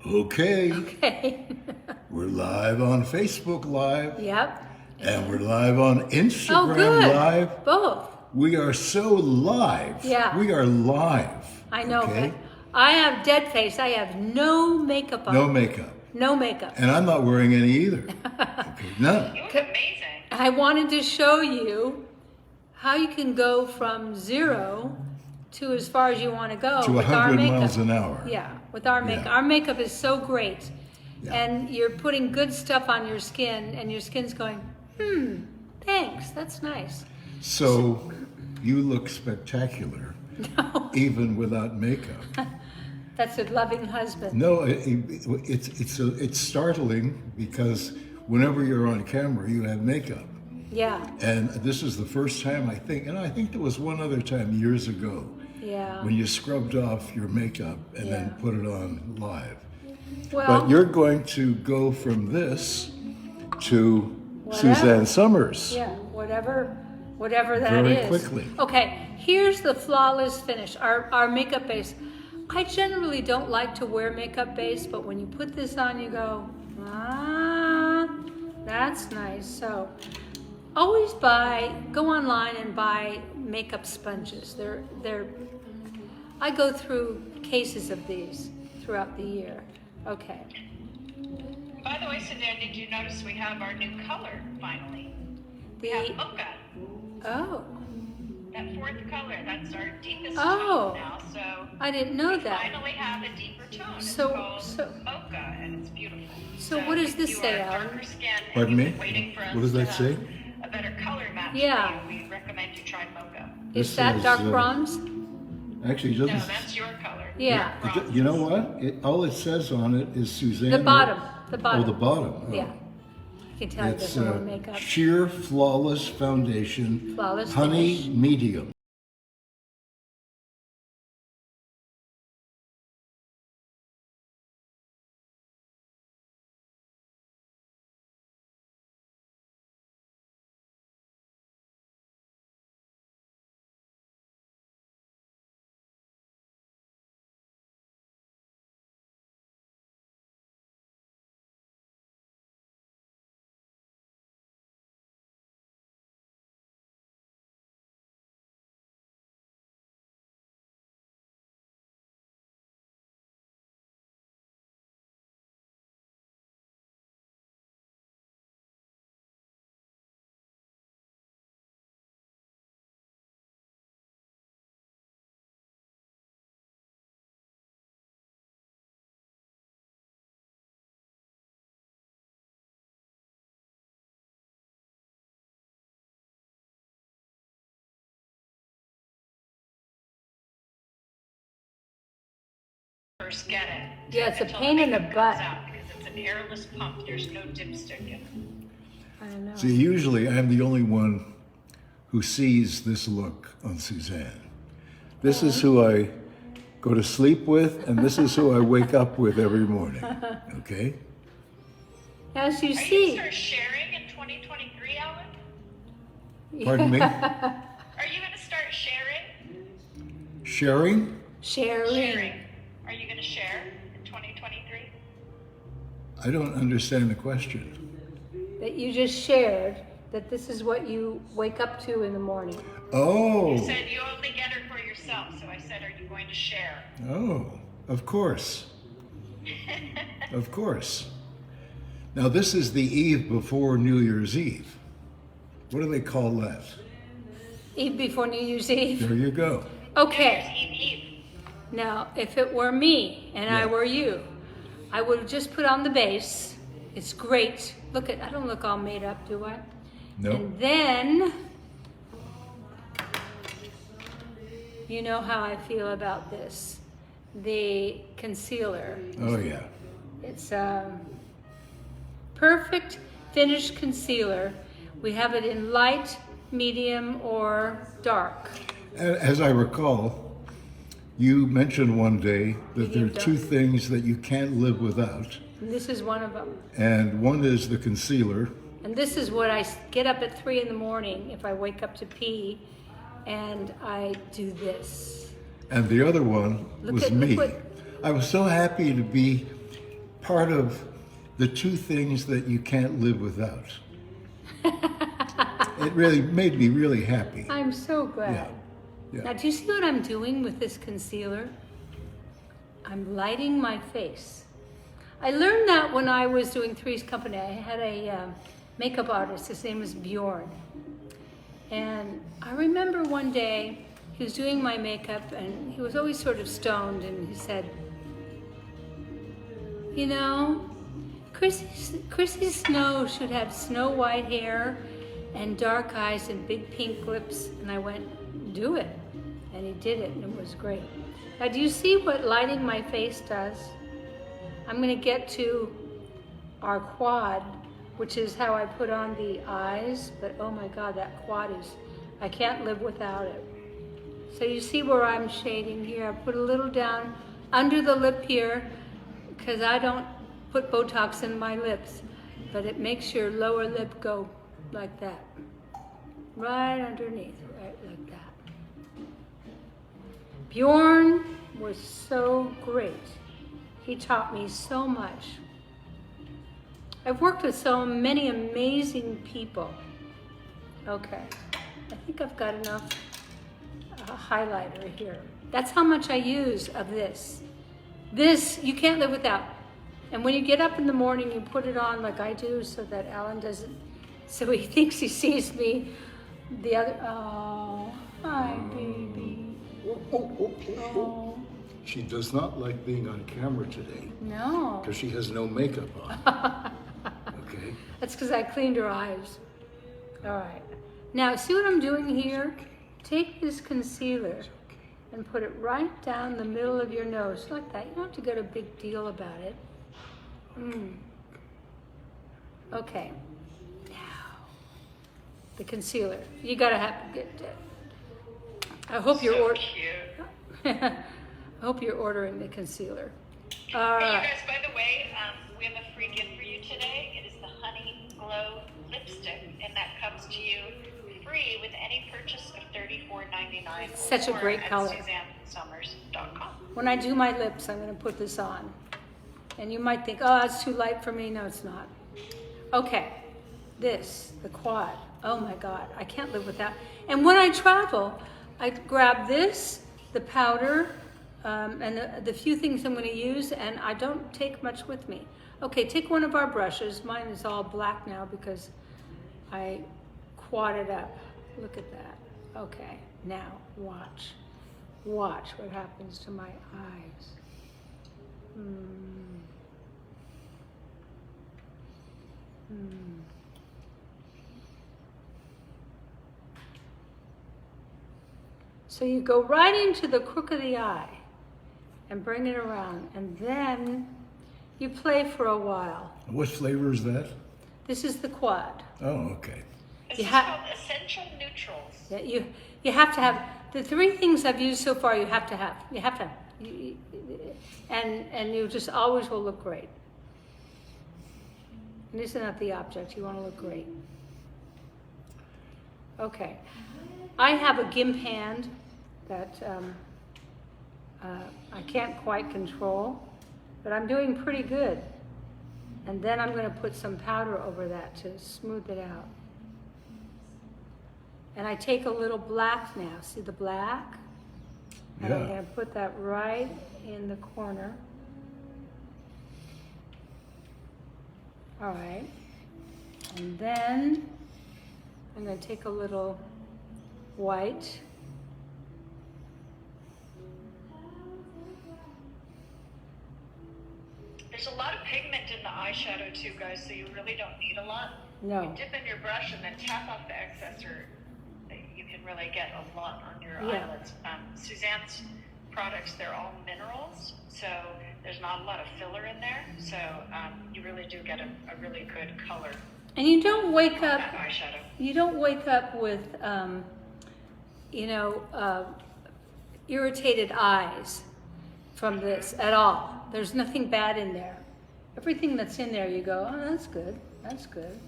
Okay, Okay. we're live on Facebook Live, Yep. and we're live on Oh, Instagram good. Live. Both. We are so live. Yeah. We are live. I know, Okay? but I have dead face. I have no makeup on. No makeup. No makeup. And I'm not wearing any either. Okay, none. You look amazing. I wanted to show you how you can go from 0 to as far as you want to go To with our 100 makeup. miles an hour. Yeah, with our makeup. Yeah. Our makeup is so great. Yeah. And you're putting good stuff on your skin, and your skin's going, thanks, that's nice. So you look spectacular, even without makeup. That's a loving husband. No, it's startling because whenever you're on camera, you have makeup. Yeah, And this is the first time I think there was one other time years ago yeah. when you scrubbed off your makeup and then Yeah. put it on live. Well, But you're going to go from this to Whatever. Suzanne Summers. yeah, whatever that is. Very quickly. Okay, here's the flawless finish. Our makeup base. I generally don't like to wear makeup base, but when you put this on, you go, that's nice. So always go online and buy makeup sponges. I go through cases of these throughout the year. Okay. By the way, Suzanne, did you notice we have our new color finally? We have mocha. Oh, That fourth color, that's our deepest Oh. tone now. So I didn't know we that. finally have a deeper tone. It's So- called so- mocha, and it's beautiful. So what does if this you say, are Alan? darker skin and Pardon you've me? been waiting for us What does to that have say? a better color match Yeah. for you, we recommend you try mocha. This Is that is, dark bronze? Actually, it No, doesn't. that's your color. Yeah. Bronze. You know what? All it says on it is Suzanne. The bottom. The Oh, bottom. the bottom. Oh. Yeah. You can tell you It's there's no makeup. sheer flawless foundation, Flawless honey finish. medium. First get it. Yeah, it's a until pain in the makeup comes butt. out, because it's an airless pump. There's no dipstick in it. I don't know. See, usually I'm the only one who sees this look on Suzanne. This is who I go to sleep with, and this is who I wake up with every morning. Okay? As you Are you going see. to start sharing in 2023, Alan? Pardon me? Are you going to start sharing? Sharing? Sharing. Are you going to share in 2023? I don't understand the question. That you just shared that this is what you wake up to in the morning. Oh, You said you only get her for yourself, so I said, are you going to share? oh, of course. Of course. Now, this is the eve before New Year's Eve. What do they call that? Eve before New Year's Eve. There you go. Okay. Eve. Now, if it were me and I Yeah. were you, I would have just put on the base. It's great. I don't look all made up, do I? No. And then, you know how I feel about this. The concealer. Oh, yeah. It's perfect finish concealer. We have it in light, medium, or dark. As I recall, you mentioned one day that there are Medium two dark. things that you can't live without, And this is one of them. and one is the concealer. And this is what I get up at 3 in the morning if I wake up to pee, and I do this. And the other one Look was at- me. look what- I was so happy to be part of the two things that you can't live without. It really made me really happy. I'm so glad. Yeah. Now, do you see what I'm doing with this concealer? I'm lighting my face. I learned that when I was doing Three's Company. I had a makeup artist. His name was Bjorn. And I remember one day he was doing my makeup and he was always sort of stoned, and he said, you know, Chrissy Snow should have snow white hair and dark eyes and big pink lips. And I went, do it. And he did it, and it was great. Now, do you see what lighting my face does? I'm going to get to our quad, which is how I put on the eyes, but oh my God, that quad is, I can't live without it. So you see where I'm shading here. I put a little down under the lip here, because I don't put Botox in my lips, but it makes your lower lip go like that. Right underneath, right like that. Bjorn was so great. He taught me so much. I've worked with so many amazing people. Okay, I think I've got enough highlighter here. That's how much I use of this. This, you can't live without. And when you get up in the morning, you put it on like I do so that Alan doesn't, so he thinks he sees me. The other, oh, hi, baby. Oh. She does not like being on camera today No. because she has no makeup on. Okay. That's because I cleaned her eyes. All right. Now, see what I'm doing here? Take this concealer and put it right down the middle of your nose, like that. You don't have to get a big deal about it. Okay. Now, the concealer. You gotta have. I hope you're So cute. I hope you're ordering the concealer. All Hey, you right. guys, by the way, we have a free gift for you today. It is the Honey Glow lipstick, and that comes to you free with any purchase of $34.99. Such a great color. At SuzanneSummers.com. When I do my lips, I'm gonna put this on. And you might think, oh, it's too light for me. No, it's not. Okay, this, the quad. Oh my God, I can't live without. And when I travel, I grab this, the powder, and the few things I'm going to use, and I don't take much with me. Okay, take one of our brushes. Mine is all black now because I quad it up. Look at that. Okay, now watch. Watch what happens to my eyes. So you go right into the crook of the eye and bring it around, and then you play for a while. What flavor is that? This is the quad. Oh, okay. This You is ha- called Essential Neutrals. Yeah, you have to have the three things I've used so far. You have to have. You have to have. And you just always will look great. And isn't that the object? You want to look great. Okay. I have a gimp hand that I can't quite control, but I'm doing pretty good. And then I'm going to put some powder over that to smooth it out. And I take a little black now. See the black? And I'm Yeah. going to put that right in the corner. All right. And then I'm going to take a little white. There's a lot of pigment in the eyeshadow too, guys, so you really don't need a lot. No. You dip in your brush and then tap off the excess, or you can really get a lot on your Yeah. eyelids. Suzanne's products, they're all minerals, so there's not a lot of filler in there, so you really do get a really good color And you don't wake on up. that eyeshadow. You don't wake up with, irritated eyes from this at all. There's nothing bad in there. Everything that's in there, you go, oh, that's good. That's good.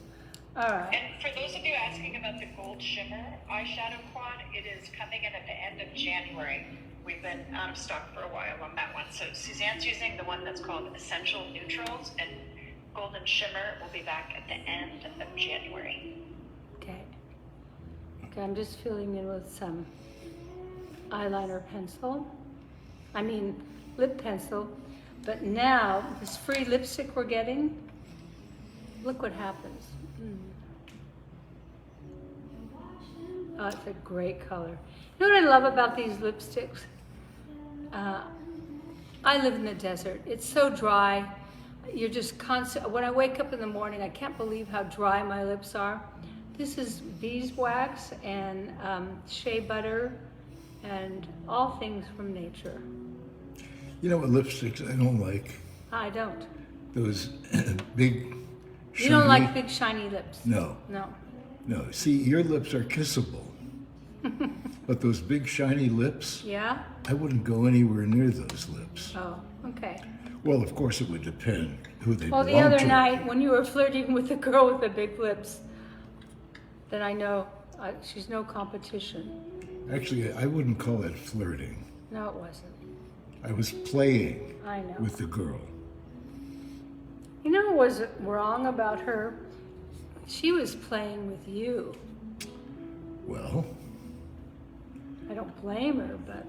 All right. And for those of you asking about the gold shimmer eyeshadow quad, it is coming in at the end of January. We've been out of stock for a while on that one. So Suzanne's using the one that's called Essential Neutrals, and Golden Shimmer will be back at the end of January. Okay. Okay, I'm just filling in with some eyeliner pencil. Lip pencil. But now, this free lipstick we're getting, look what happens. Oh, it's a great color. You know what I love about these lipsticks? I live in the desert. It's so dry. You're just constant. When I wake up in the morning, I can't believe how dry my lips are. This is beeswax and shea butter and all things from nature. You know what lipsticks I don't like? I don't. Those big, shiny... You don't like big shiny lips? No. No. No. See, your lips are kissable. But those big shiny lips, Yeah? I wouldn't go anywhere near those lips. Oh, okay. Well, of course, it would depend who they Well, belong the other to. night when you were flirting with the girl with the big lips, then I know she's no competition. Actually, I wouldn't call that flirting. No, it wasn't. I was playing I know. with the girl. You know what was wrong about her? She was playing with you. Well, I don't blame her, but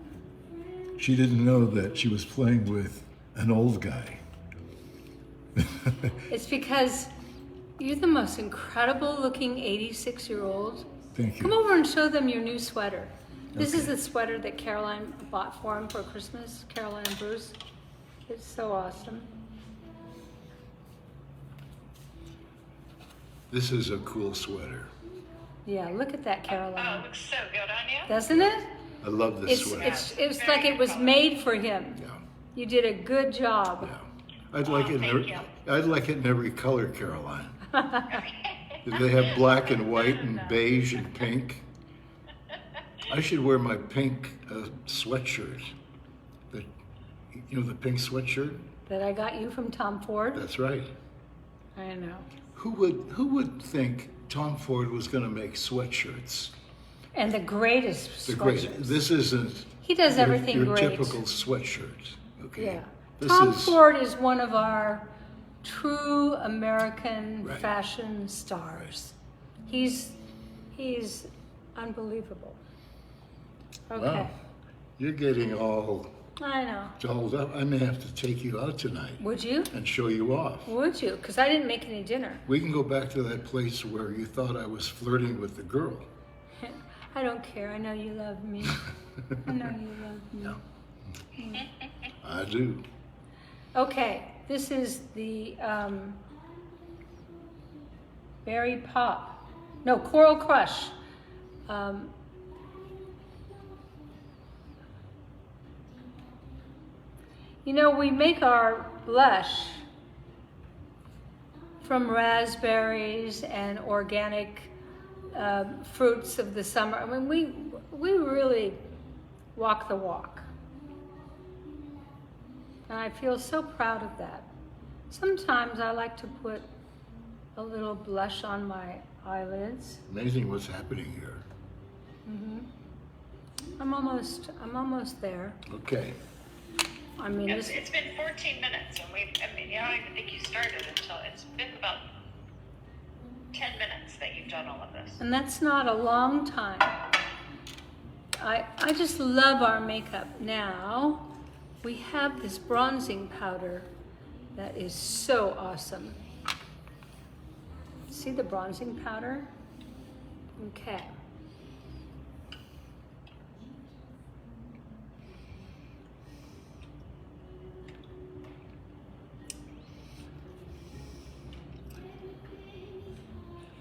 she didn't know that she was playing with an old guy. it's because you're the most incredible looking 86-year-old. Thank you. Come over and show them your new sweater. This is Okay. the sweater that Caroline bought for him for Christmas, Caroline and Bruce. It's so awesome. This is a cool sweater. Yeah, look at that, Oh, Caroline. it looks so good on you. Doesn't it? I love this It's sweater. it's like it was made for him. Yeah, You did a good job. yeah. I'd like it in thank every, you. I'd like it in every color, Caroline. Did they have black and white and beige and pink? I should wear my pink sweatshirt. You know the pink sweatshirt? That I got you from Tom Ford. That's right. I know. Who would think Tom Ford was going to make sweatshirts? And the greatest The great. sweatshirts. This isn't. He does everything your great. typical sweatshirt. Okay. Yeah. This Tom is, Ford is one of our true American Right. fashion stars. He's unbelievable. Okay. Wow. You're getting all I know. dolled up. I may have to take you out tonight Would you? and show you off. Would you? Because I didn't make any dinner. We can go back to that place where you thought I was flirting with the girl. I don't care. I know you love me. I know you love me. I do. Okay, this is the Berry Pop. No, Coral Crush. You know, we make our blush from raspberries and organic fruits of the summer. I mean, we really walk the walk. And I feel so proud of that. Sometimes I like to put a little blush on my eyelids. Amazing what's happening here. I'm almost there. Okay. I mean, It's this, been 14 minutes, and I don't even think you started until it's been about 10 minutes that you've done all of this. and that's not a long time. I just love our makeup. Now, we have this bronzing powder that is so awesome. See the bronzing powder? Okay.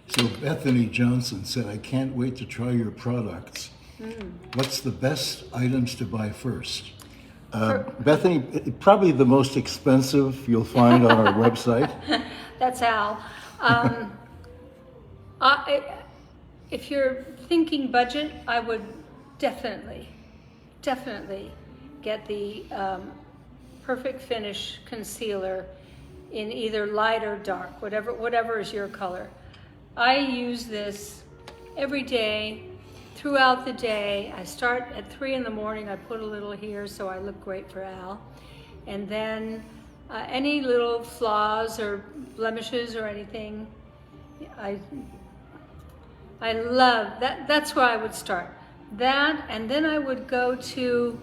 So Bethany Johnson said, I can't wait to try your products. What's the best items to buy first? Bethany, probably the most expensive you'll find on our website. That's Al. If you're thinking budget, I would definitely get the Perfect Finish concealer in either light or dark, whatever is your color. I use this every day throughout the day. I start at 3 in the morning. I put a little here so I look great for Al. And then any little flaws or blemishes or anything, I love that. That's where I would start. That, and then I would go to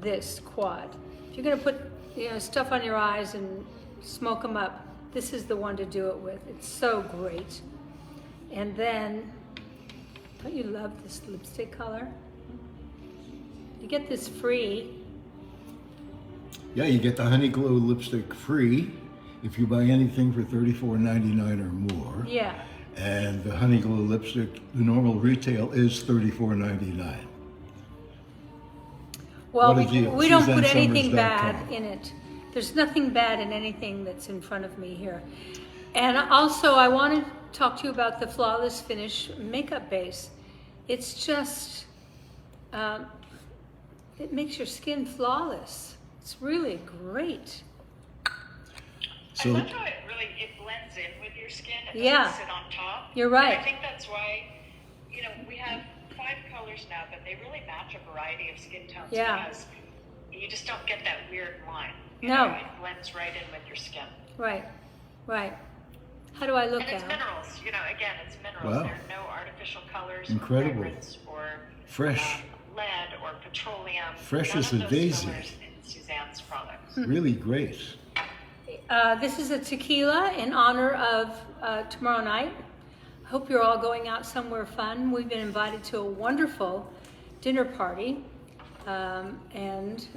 this quad. If you're going to put stuff on your eyes and smoke them up, this is the one to do it with. It's so great. And then, don't you love this lipstick color? You get this free. Yeah, you get the Honey Glow lipstick free if you buy anything for $34.99 or more. Yeah. And the Honey Glow lipstick, the normal retail is $34.99. Well, What a deal. we don't put anything SuzanneSummers.com. bad in it. There's nothing bad in anything that's in front of me here. And also, I want to talk to you about the Flawless Finish makeup base. It's just, it makes your skin flawless. It's really great. So, I love how it blends in with your skin. It doesn't Yeah. sit on top. You're right. And I think that's why, we have 5 colors now, but they really match a variety of skin tones Yeah. because you just don't get that weird line. No. It blends right in with your skin. Right, right. How do I look And it's at? minerals. Again, it's minerals. Wow. There are no artificial colors, Incredible. or fragrance, or fresh, lead, or petroleum. fresh None as of a those daisy. colors in Suzanne's products. Really great. This is a tequila in honor of tomorrow night. I hope you're all going out somewhere fun. We've been invited to a wonderful dinner party. And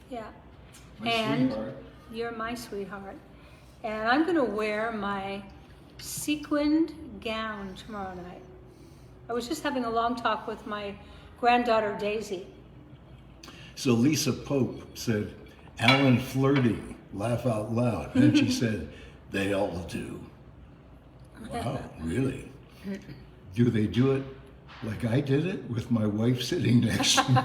yeah. And you're my sweetheart. And I'm going to wear my sequined gown tomorrow night. I was just having a long talk with my granddaughter, Daisy. So Lisa Pope said, Alan flirting, laugh out loud. And she said, they all do. Wow, really? Do they do it like I did it with my wife sitting next to me?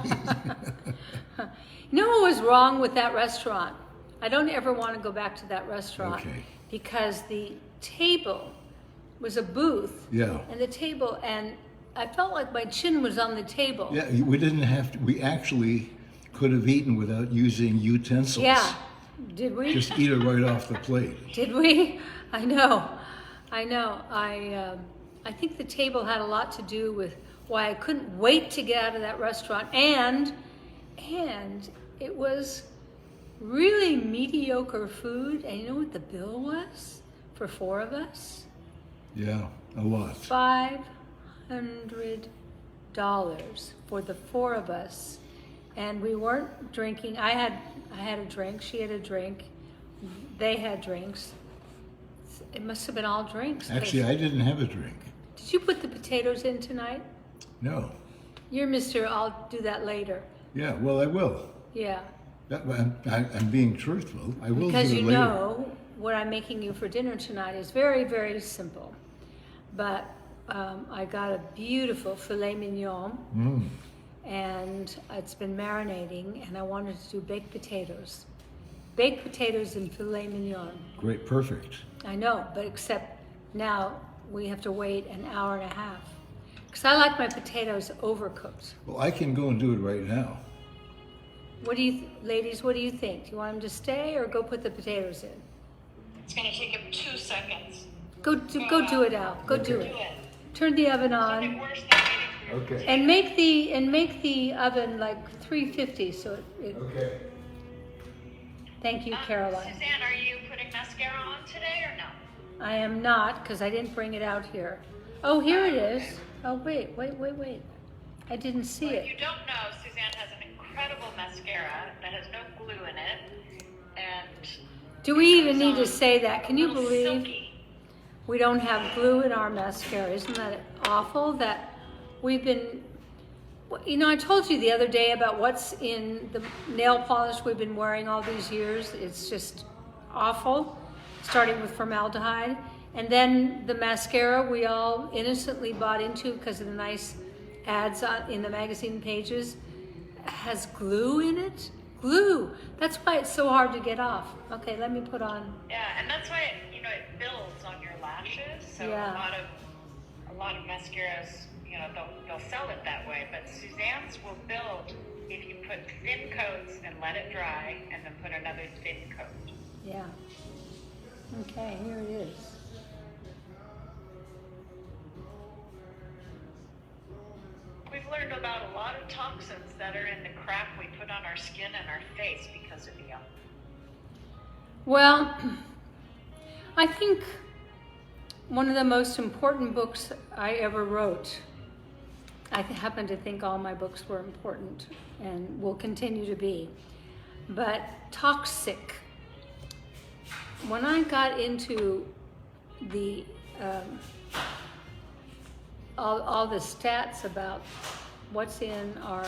You know what was wrong with that restaurant? I don't ever want to go back to that restaurant Okay. because the table was a booth. Yeah. And the table, and I felt like my chin was on the table. Yeah, we didn't have to, we actually could have eaten without using utensils. Yeah. Did we? Just eat it right off the plate. Did we? I know. I think the table had a lot to do with why I couldn't wait to get out of that restaurant, and it was really mediocre food. And you know what the bill was for 4 of us? Yeah, a lot. $500 for the 4 of us, and we weren't drinking. I had a drink. She had a drink. They had drinks. It must have been all drinks. Actually, I didn't have a drink. Did you put the potatoes in tonight? No. You're Mr. I'll do that later. Yeah, well, I will. Yeah. I'm being truthful. I will Because do it you later. know what I'm making you for dinner tonight is very, very simple. But I got a beautiful filet mignon, and it's been marinating, and I wanted to do baked potatoes. Baked potatoes and filet mignon. Great, perfect. I know, but except now we have to wait an hour and a half. Because I like my potatoes overcooked. Well, I can go and do it right now. What do you, ladies, what do you think? Do you want them to stay or go put the potatoes in? It's going to take him 2 seconds. Go do it, Al. Go do Do it. it. Turn the oven Something on worse than waiting for your Okay. and make the oven like 350. So it Okay. Thank you, Caroline. Suzanne, are you putting mascara on today or no? I am not because I didn't bring it out here. Oh, here it is. Oh, wait. I didn't see If you it. don't know, Suzanne has an incredible mascara that has no glue in it. And Do we even need to say that? Can you a little believe silky. we don't have glue in our mascara? Isn't that awful that we've been... I told you the other day about what's in the nail polish we've been wearing all these years. It's just awful, starting with formaldehyde. And then the mascara we all innocently bought into because of the nice ads in the magazine pages has glue in it. Glue. That's why it's so hard to get off. Okay, let me put on. Yeah, and that's why it builds on your lashes. So Yeah. a lot of mascaras, they'll sell it that way. But Suzanne's will build if you put thin coats and let it dry, and then put another thin coat. Yeah. Okay, here it is. We've learned about a lot of toxins that are in the crap we put on our skin and our face because of you. Well, I think one of the most important books I ever wrote, I happen to think all my books were important and will continue to be, but Toxic. When I got into the all the stats about what's in our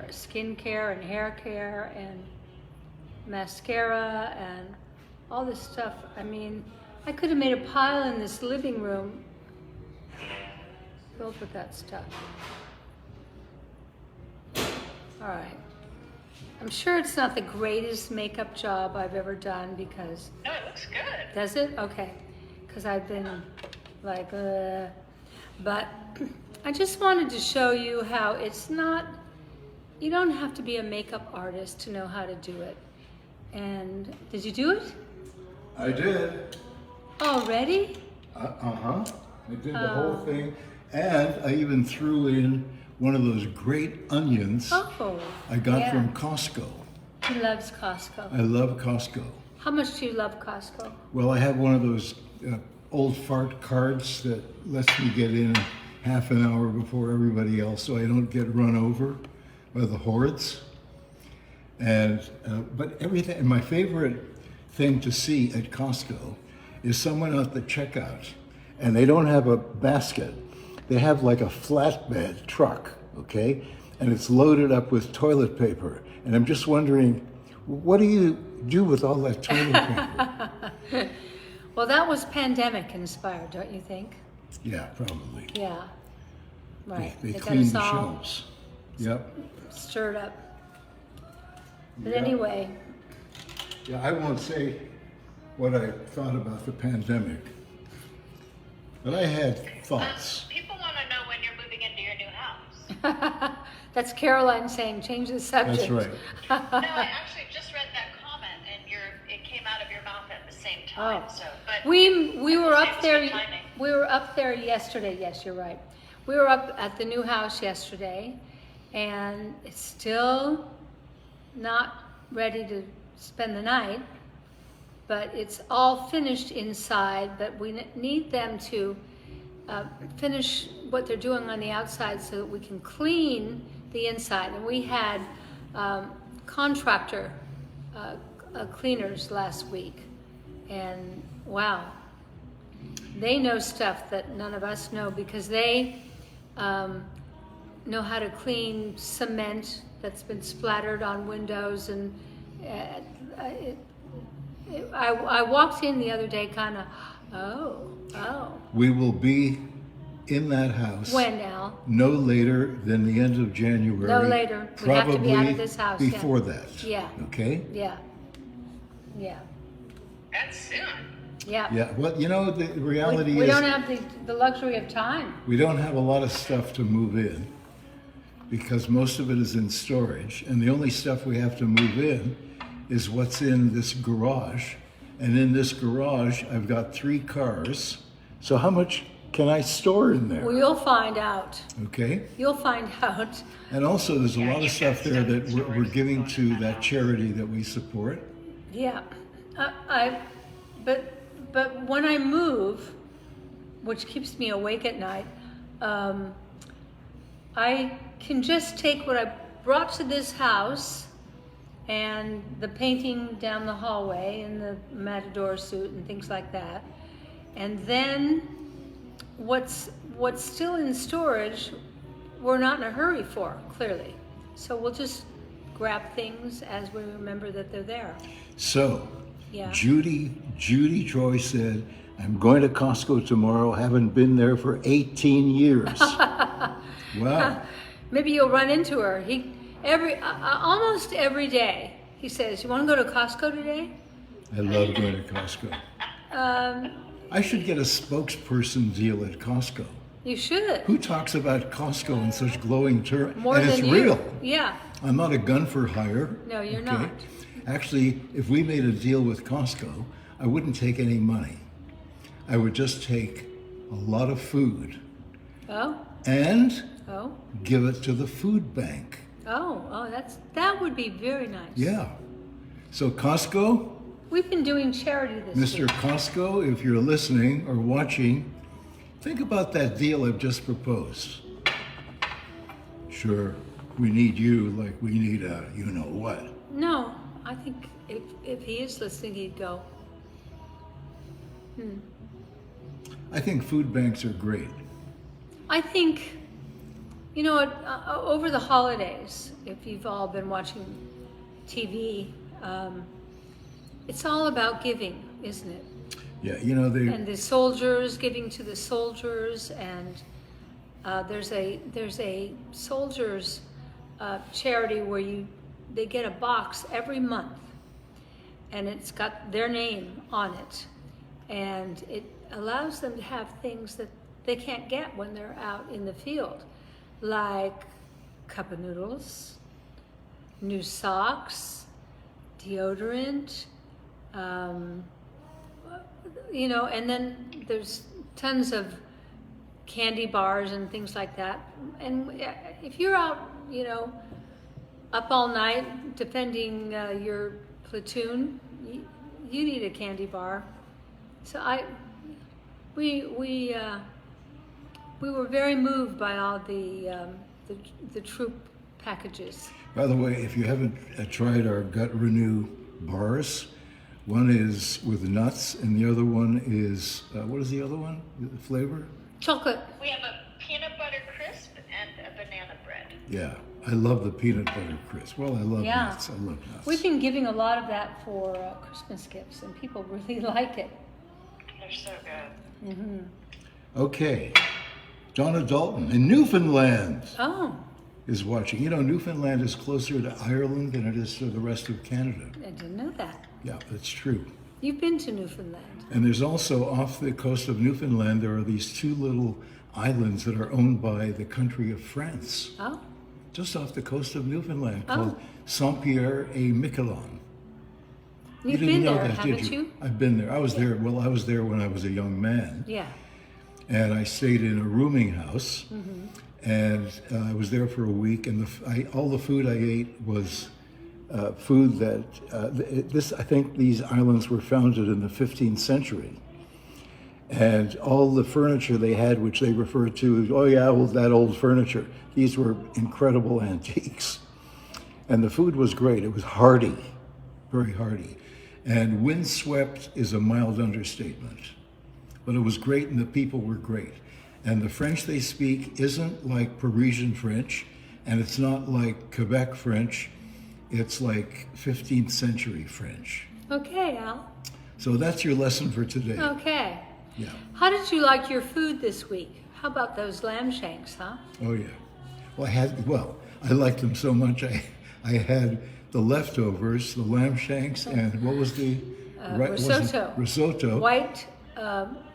skincare and hair care and mascara and all this stuff, I mean, I could have made a pile in this living room filled with that stuff. All right. I'm sure it's not the greatest makeup job I've ever done because... No, it looks good. Does it? Okay. Because I've been like, but I just wanted to show you how it's not, you don't have to be a makeup artist to know how to do it. And did you do it? I did. Already? I did the whole thing. And I even threw in one of those great onions I got from Costco. He loves Costco. I love Costco. How much do you love Costco? Well, I have one of those old fart cards that lets me get in half an hour before everybody else so I don't get run over by the hordes. And but everything, and my favorite thing to see at Costco is someone at the checkout, and they don't have a basket. They have like a flatbed truck, okay? And it's loaded up with toilet paper. And I'm just wondering, what do you do with all that toilet paper? Well, that was pandemic inspired, don't you think? Yeah, probably. Yeah, right. They got cleaned us the all shelves. Yep. stirred up. But Yeah. anyway, Yeah, I won't say what I thought about the pandemic, but I had thoughts. People want to know when you're moving into your new house. that's Caroline saying change the subject. That's right. No, I actually just read that comment, and it came out of your mouth at the same time. Oh. So, but We were It up was there. good timing. We were up there yesterday. Yes, you're right. We were up at the new house yesterday, and it's still not ready to spend the night. But it's all finished inside. But we need them to finish what they're doing on the outside so that we can clean the inside. And we had contractor cleaners last week, and wow, they know stuff that none of us know because they know how to clean cement that's been splattered on windows. And I walked in the other day kind of, oh. We will be in that house When now? no later than the end of January. No later. We have to be out of this house, yeah. Before that. Yeah. Okay? Yeah. that's soon. Yeah. Yeah. Well, you know, the reality We is don't have the luxury of time. we don't have a lot of stuff to move in because most of it is in storage, and the only stuff we have to move in is what's in this garage. And in this garage, I've got 3 cars. So how much can I store in there? Well, you'll find out. Okay? You'll find out. And also, there's a lot of you've stuff got there stuff that in we're storage giving that's to going in that that charity that we support. Yeah. But when I move, which keeps me awake at night, I can just take what I brought to this house and the painting down the hallway and the matador suit and things like that. And then what's still in storage, we're not in a hurry for, clearly. So we'll just grab things as we remember that they're there. So, Yeah. Judy Joy said, I'm going to Costco tomorrow, haven't been there for 18 years. Wow. Maybe you'll run into her. Almost every day, he says, you want to go to Costco today? I love going to Costco. I should get a spokesperson deal at Costco. You should. Who talks about Costco in such glowing terms? More And than it's you. real. Yeah. I'm not a gun for hire. No, you're not. Actually, if we made a deal with Costco, I wouldn't take any money. I would just take a lot of food Oh. and Oh. give it to the food bank. Oh, that would be very nice. Yeah. So Costco, We've been doing charity this Mr. week. Costco, if you're listening or watching, think about that deal I've just proposed. Sure, we need you like we need a you know what. No, I think if he is listening, he'd go. I think food banks are great. I think, you know, over the holidays, if you've all been watching TV, it's all about giving, isn't it? Yeah, you know And the soldiers, giving to the soldiers, and there's a soldiers charity where they get a box every month, and it's got their name on it, and it allows them to have things that they can't get when they're out in the field, like cup of noodles, new socks, deodorant, you know, and then there's tons of candy bars and things like that. And if you're out, you know, up all night defending your platoon, you need a candy bar. So we were very moved by all the troop packages. By the way, if you haven't tried our Gut Renew bars, one is with nuts and the other one is, what is the other one? The flavor? Chocolate. We have a peanut butter crisp and a banana bread. Yeah, I love the peanut butter crisp. Well, I love Yeah. nuts. I love nuts. We've been giving a lot of that for Christmas gifts, and people really like it. They're so good. Okay, Donna Dalton in Newfoundland Oh, is watching. You know, Newfoundland is closer to Ireland than it is to the rest of Canada. I didn't know that. Yeah, that's true. You've been to Newfoundland. And there's also off the coast of Newfoundland, there are these two little islands that are owned by the country of France, Oh, just off the coast of Newfoundland, Oh. called Saint-Pierre-et-Miquelon. you've didn't been know there, that, haven't did you? I've been there. I was there. Well, I was there when I was a young man, Yeah. and I stayed in a rooming house, Mm-hmm. and I was there for a week. And all the food I ate was food that I think these islands were founded in the 15th century, and all the furniture they had, which they referred to as, oh yeah, well, that old furniture. These were incredible antiques, and the food was great. It was hearty, very hearty, and windswept is a mild understatement. But it was great, and the people were great. And the French they speak isn't like Parisian French, and it's not like Quebec French. It's like 15th century French. Okay, Al. So that's your lesson for today. Okay. Yeah. How did you like your food this week? How about those lamb shanks, huh? Oh yeah. Well, I liked them so much. I had the leftovers, the lamb shanks, and what was the Risotto. Risotto. White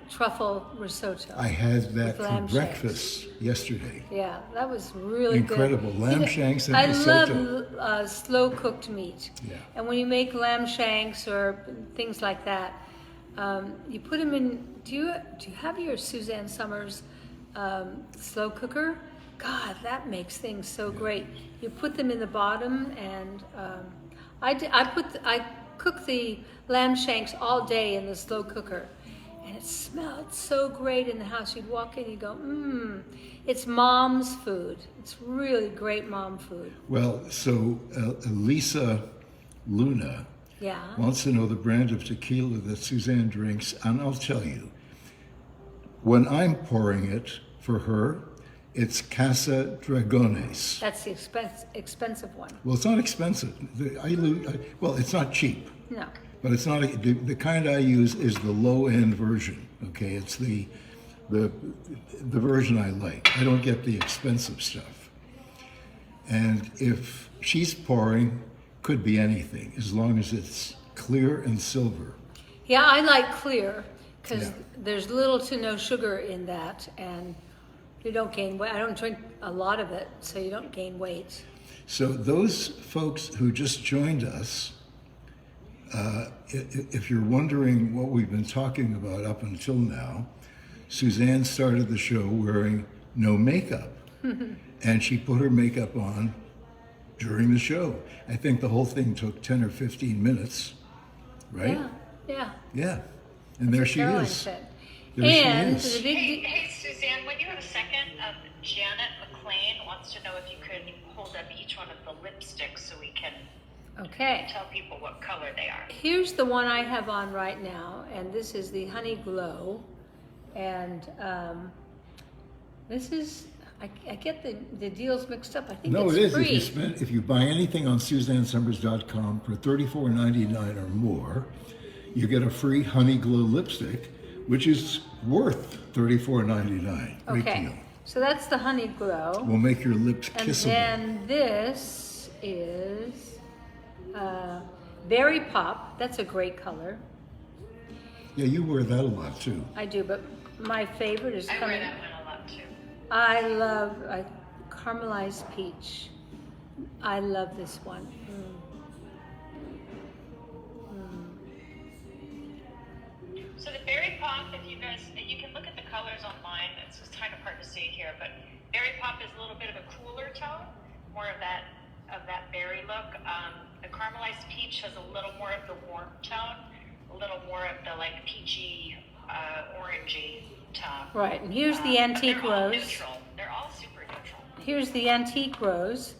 truffle risotto. I had that With for lamb breakfast yesterday. Yeah, that was really Incredible. good. Lamb You know, shanks and I risotto. love slow cooked meat. Yeah. And when you make lamb shanks or things like that, you put them in. Do you have your Suzanne Summers slow cooker? God, that makes things so great. You put them in the bottom, and I cook the lamb shanks all day in the slow cooker. And it smelled so great in the house. You'd walk in, you go, it's mom's food. It's really great mom food. Well, so Lisa Luna Yeah. wants to know the brand of tequila that Suzanne drinks, and I'll tell you. When I'm pouring it for her, it's Casa Dragones. That's the expensive one. Well, it's not expensive. Well, it's not cheap. No. But it's not the kind I use is the low end version. Okay, it's the version I like. I don't get the expensive stuff. And if she's pouring, could be anything as long as it's clear and silver. Yeah, I like clear because Yeah. there's little to no sugar in that, and You don't gain weight. I don't drink a lot of it, so you don't gain weight. So those folks who just joined us, if you're wondering what we've been talking about up until now, Suzanne started the show wearing no makeup. And she put her makeup on during the show. I think the whole thing took 10 or 15 minutes, right? Yeah. Yeah. And there she Caroline is. said. There And she is. the big Hey, Suzanne, when you have a second, Janet McLean wants to know if you could hold up each one of the lipsticks so we can okay. tell people what color they are. Here's the one I have on right now, and this is the Honey Glow. And this is, I get the deals mixed up. I think No, it's it is. free. If you buy anything on SuzanneSummers.com for $34.99 or more, you get a free Honey Glow lipstick, which is worth $34.99. Great Okay, deal. so that's the Honey Glow. Will make your lips And kissable. then this is Berry Pop. That's a great color. Yeah, you wear that a lot too. I do, but my favorite is I coming. wear that one a lot too. I love caramelized peach. I love this one. So the berry pop, if you guys, you can look at the colors online. It's just kind of hard to see here, but berry pop is a little bit of a cooler tone, more of that berry look. The caramelized peach has a little more of the warm tone, a little more of the like peachy, orangey tone. Right, and here's the But antique they're all rose. neutral. They're all super neutral. Here's the antique rose,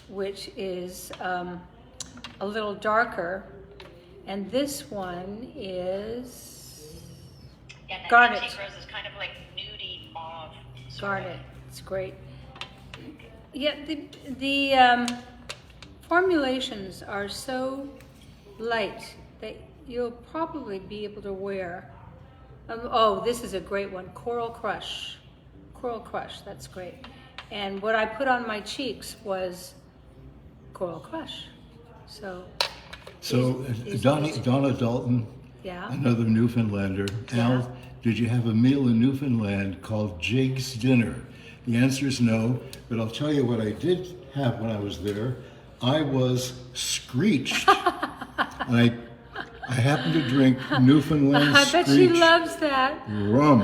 which is a little darker, and this one is Yeah, and that Garnet. antique rose is kind of like nudie mauve. sort of. garnet. It's great. Yeah, the formulations are so light that you'll probably be able to wear. Oh, this is a great one, Coral Crush. Coral Crush, that's great. And what I put on my cheeks was Coral Crush. So, So Donna Dalton, yeah. another Newfoundlander. Yeah. Al, did you have a meal in Newfoundland called Jig's Dinner? The answer is no, but I'll tell you what I did have when I was there. I was screeched. And I happened to drink Newfoundland I bet she Screech loves that. rum.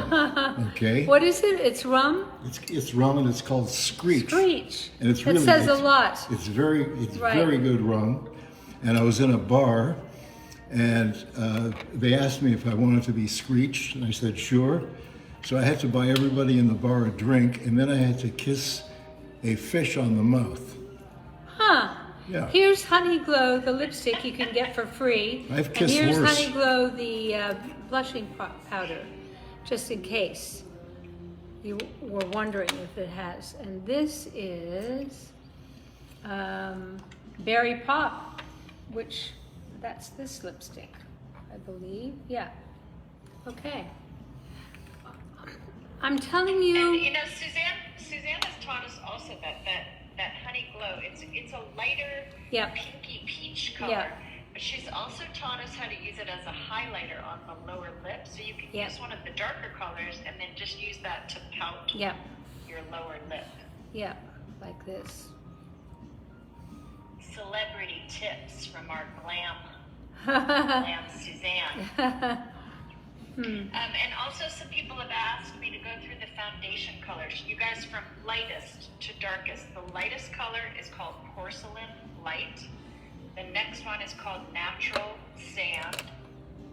Okay? What is it? It's rum? It's rum and it's called Screech. Screech. And it's That really says a it's- lot. It's very Right. very good rum. And I was in a bar, and they asked me if I wanted to be screeched, and I said sure. So I had to buy everybody in the bar a drink, and then I had to kiss a fish on the mouth. Huh. Yeah. Here's Honey Glow, the lipstick you can get for free. I've and kissed here's worse. Honey Glow, the blushing powder, just in case you were wondering if it has. And this is Berry Pop, which that's this lipstick, I believe. Yeah. Okay. I'm telling And you. you know, Suzanne has taught us also that honey glow. It's a lighter Yeah. pinky peach color. Yeah. But she's also taught us how to use it as a highlighter on the lower lip. So you can Yeah. use one of the darker colors and then just use that to pout Yeah. your lower lip. Yeah. Like this. Celebrity tips from our glam Suzanne. And also some people have asked me to go through the foundation colors. You guys, from lightest to darkest. The lightest color is called Porcelain Light. The next one is called Natural Sand.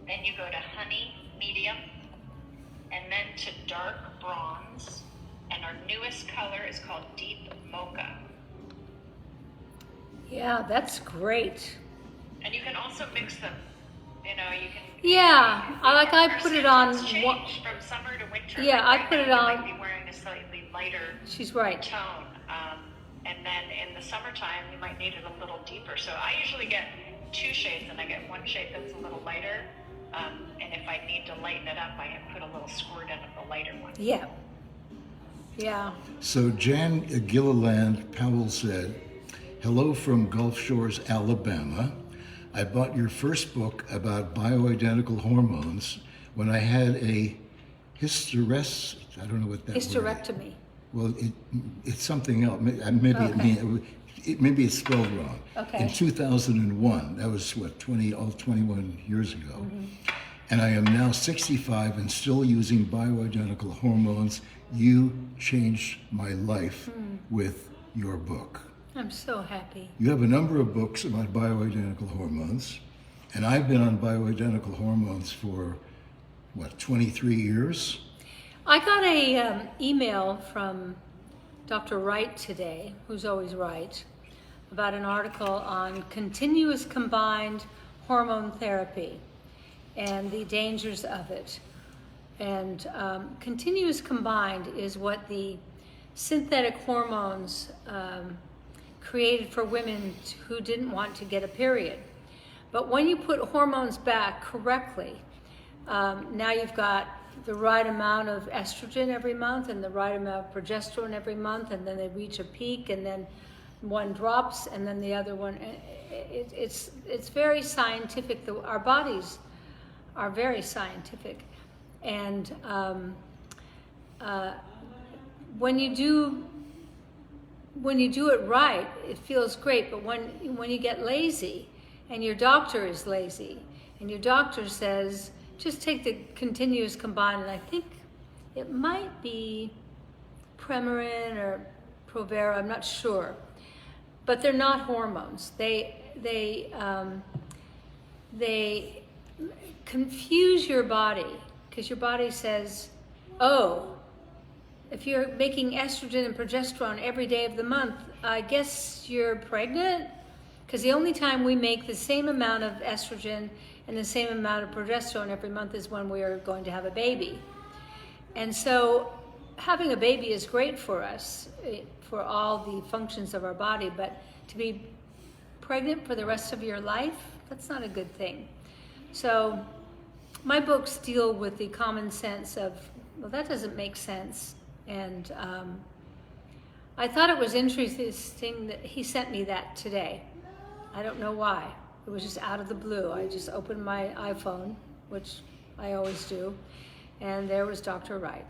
Then you go to Honey Medium. And then to Dark Bronze. And our newest color is called Deep Mocha. Yeah, that's great. And you can also mix them. You know, you can. Yeah, I Our put it on. symptoms change from summer to winter. Yeah, Like I right put it now, you on- might be wearing a slightly lighter She's right. tone, and then in the summertime you might need it a little deeper. So I usually get two shades, and I get one shade that's a little lighter, and if I need to lighten it up, I put a little squirt in of the lighter one. Yeah. Yeah. So Jan Gilliland Powell said, "Hello from Gulf Shores, Alabama. I bought your first book about bioidentical hormones when I had a I don't know what that word is. Hysterectomy. Well, it's something else. Maybe maybe it's spelled wrong. Okay. In 2001, that was what 21 years ago, and I am now 65 and still using bioidentical hormones. You changed my life with your book. I'm so happy. You have a number of books about bioidentical hormones, and I've been on bioidentical hormones for, 23 years? I got a email from Dr. Wright today, who's always right, about an article on continuous combined hormone therapy and the dangers of it. And continuous combined is what the synthetic hormones created for women who didn't want to get a period. But when you put hormones back correctly, now you've got the right amount of estrogen every month and the right amount of progesterone every month, and then they reach a peak, and then one drops, and then the other one. It's very scientific. Our bodies are very scientific, and when you do it right, it feels great. But when you get lazy, and your doctor is lazy, and your doctor says, just take the continuous combined, and I think it might be Premarin or Provera, I'm not sure, but they're not hormones. They confuse your body, because your body says, oh, if you're making estrogen and progesterone every day of the month, I guess you're pregnant? Because the only time we make the same amount of estrogen and the same amount of progesterone every month is when we are going to have a baby. And so having a baby is great for us, for all the functions of our body, but to be pregnant for the rest of your life, that's not a good thing. So my books deal with the common sense of, well, that doesn't make sense. And I thought it was interesting that he sent me that today. I don't know why. It was just out of the blue. I just opened my iPhone, which I always do, and there was Dr. Wright.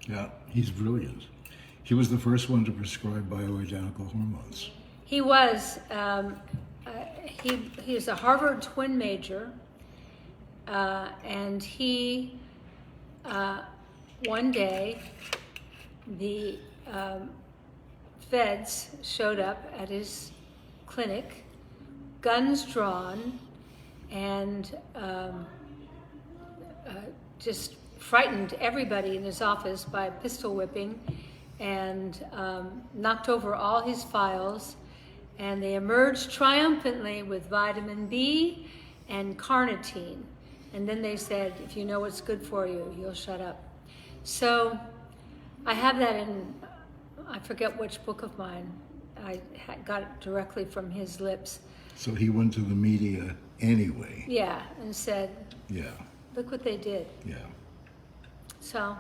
Yeah, he's brilliant. He was the first one to prescribe bioidentical hormones. He was. He is a Harvard twin major, and he one day the feds showed up at his clinic, guns drawn, and just frightened everybody in his office by pistol whipping, and knocked over all his files, and they emerged triumphantly with vitamin B and carnitine. And then they said, if you know what's good for you, you'll shut up. So I have that in, I forget which book of mine. I got it directly from his lips. So he went to the media anyway. Yeah, and said, yeah, look what they did. Yeah. So.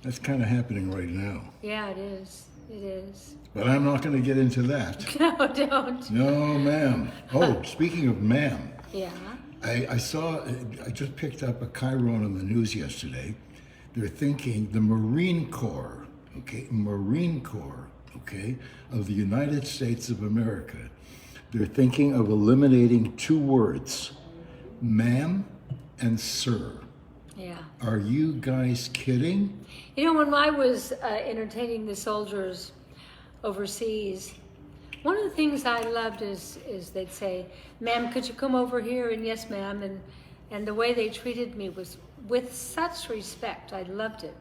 That's kind of happening right now. Yeah, it is. It is. But I'm not going to get into that. No, don't. No, ma'am. Oh, speaking of ma'am. Yeah. I just picked up a chyron on the news yesterday. They're thinking the Marine Corps, of the United States of America, they're thinking of eliminating two words, ma'am and sir. Yeah. Are you guys kidding? You know, when I was entertaining the soldiers overseas, one of the things I loved is they'd say, ma'am, could you come over here? And yes, ma'am. And the way they treated me was with such respect. I loved it.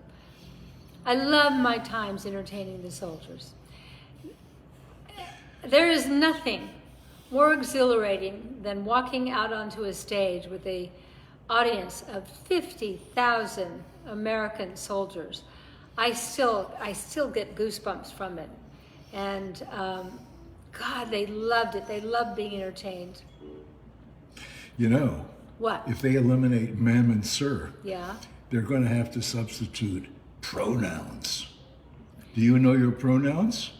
I love my times entertaining the soldiers. There is nothing more exhilarating than walking out onto a stage with a audience of 50,000 American soldiers. I still get goosebumps from it. And God, they loved it. They loved being entertained. You know, what? If they eliminate ma'am and sir, yeah, they're going to have to substitute pronouns. Do you know your pronouns?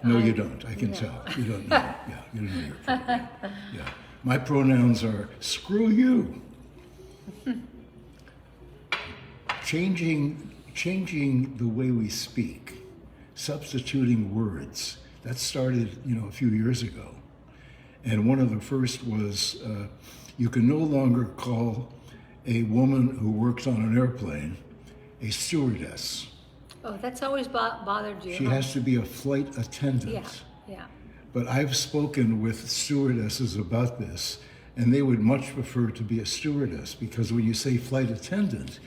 No, you don't. I can tell. You don't know. Yeah, you don't know your pronouns. Yeah. My pronouns are screw you. Changing changing the way we speak, substituting words. That started, a few years ago. And one of the first was you can no longer call a woman who works on an airplane a stewardess. Oh, that's always bothered you. She huh? has to be a flight attendant. Yeah, yeah. But I've spoken with stewardesses about this, and they would much prefer to be a stewardess because when you say flight attendant,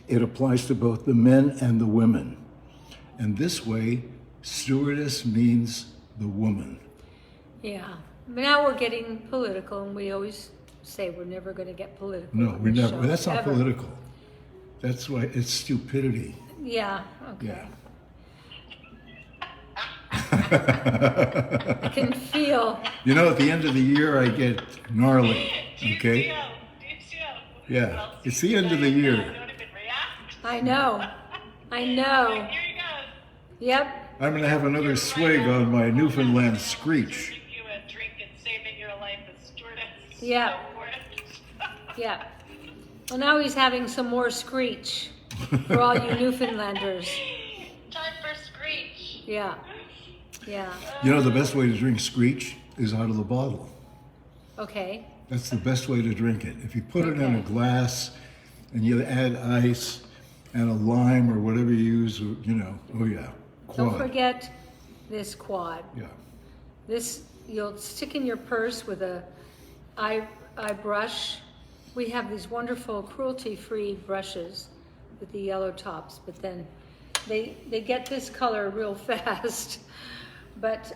it applies to both the men and the women. And this way, stewardess means the woman. Yeah. But now we're getting political, and we always say we're never going to get political. No, on we this never. show, That's not ever. political. That's why it's stupidity. Yeah, okay. Yeah. I can feel. At the end of the year, I get gnarly. Okay? Do Yeah. Well, It's the end of the year. Don't even react. I know. I know. Here you go. Yep. I'm going to have another swig on my Newfoundland Screech. Giving you a drink and saving your life as stewardess. Yeah. Go for it. Yeah. Well, now he's having some more screech for all you Newfoundlanders. Time for screech. Yeah. Yeah. The best way to drink Screech is out of the bottle. Okay. That's the best way to drink it. If you put it in a Okay. glass and you add ice and a lime or whatever you use, oh yeah, quad. Don't forget this quad. Yeah. This you'll stick in your purse with a eye brush. We have these wonderful cruelty-free brushes with the yellow tops, but then they get this color real fast. But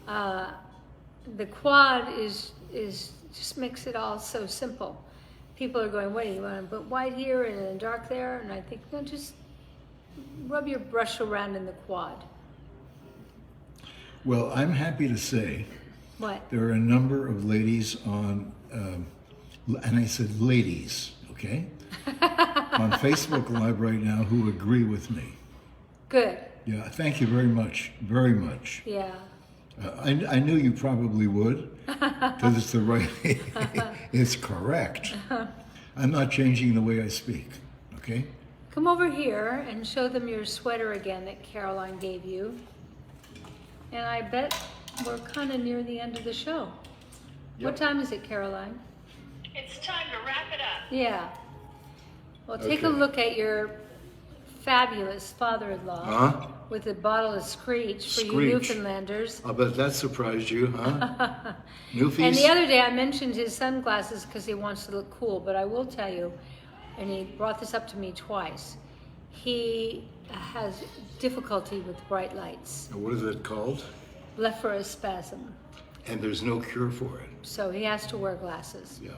the quad is just makes it all so simple. People are going, wait, you want to put white here and then dark there? And I think, no, just rub your brush around in the quad. Well, I'm happy to say What? there are a number of ladies on, and I said ladies, okay, on Facebook Live right now who agree with me. Good. Yeah, thank you very much, very much. Yeah. I knew you probably would, because it's the right, it's correct. I'm not changing the way I speak, okay? Come over here and show them your sweater again that Caroline gave you. And I bet we're kind of near the end of the show. Yep. What time is it, Caroline? It's time to wrap it up. Yeah. Well, take a Okay. look at your fabulous father-in-law Huh? with a bottle of Screech for you Screech. Newfoundlanders. I'll bet that surprised you, huh? Newfies? And the other day I mentioned his sunglasses because he wants to look cool, but I will tell you, and he brought this up to me twice, he has difficulty with bright lights, What is it called? blepharospasm, And there's no cure for it. so he has to wear glasses. Yeah.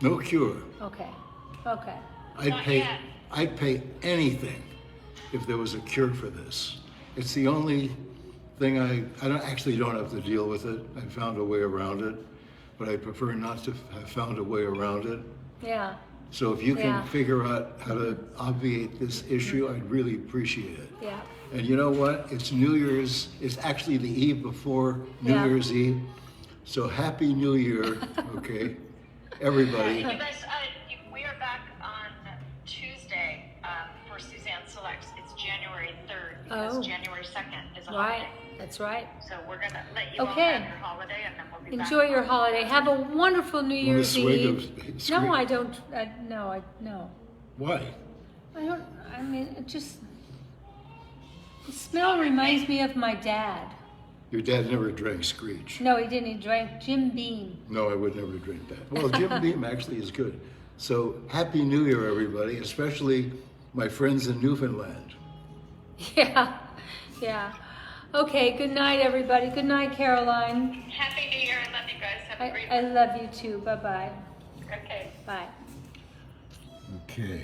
No cure. Okay, okay. Not yet. I'd pay anything if there was a cure for this. It's the only thing I don't have to deal with it. I found a way around it, but I prefer not to have found a way around it. Yeah, So if you can Yeah. figure out how to obviate this issue, I'd really appreciate it. yeah. And you know what? It's New Year's. It's actually the eve before New Yeah. Year's Eve. So Happy New Year, okay, everybody. You guys, we are back on Tuesday for Suzanne Selects. It's January 3rd because Oh. January 2nd is a Right, holiday. that's right. So we're going to let you all Okay. have your holiday and then we'll be back. Enjoy your holiday. Have a wonderful New Want a Year's swig Eve. of Screech? No, I don't. No. Why? I don't. I mean, it just. The smell reminds me of my dad. Your dad never drank Screech. No, he didn't. He drank Jim Beam. No, I would never drink that. Well, Jim Beam actually is good. So Happy New Year, everybody, especially my friends in Newfoundland. Yeah, yeah. Okay. Good night, everybody. Good night, Caroline. Happy New Year. I love you guys. Have a great I one. love you too. Bye bye. Okay. Bye. Okay.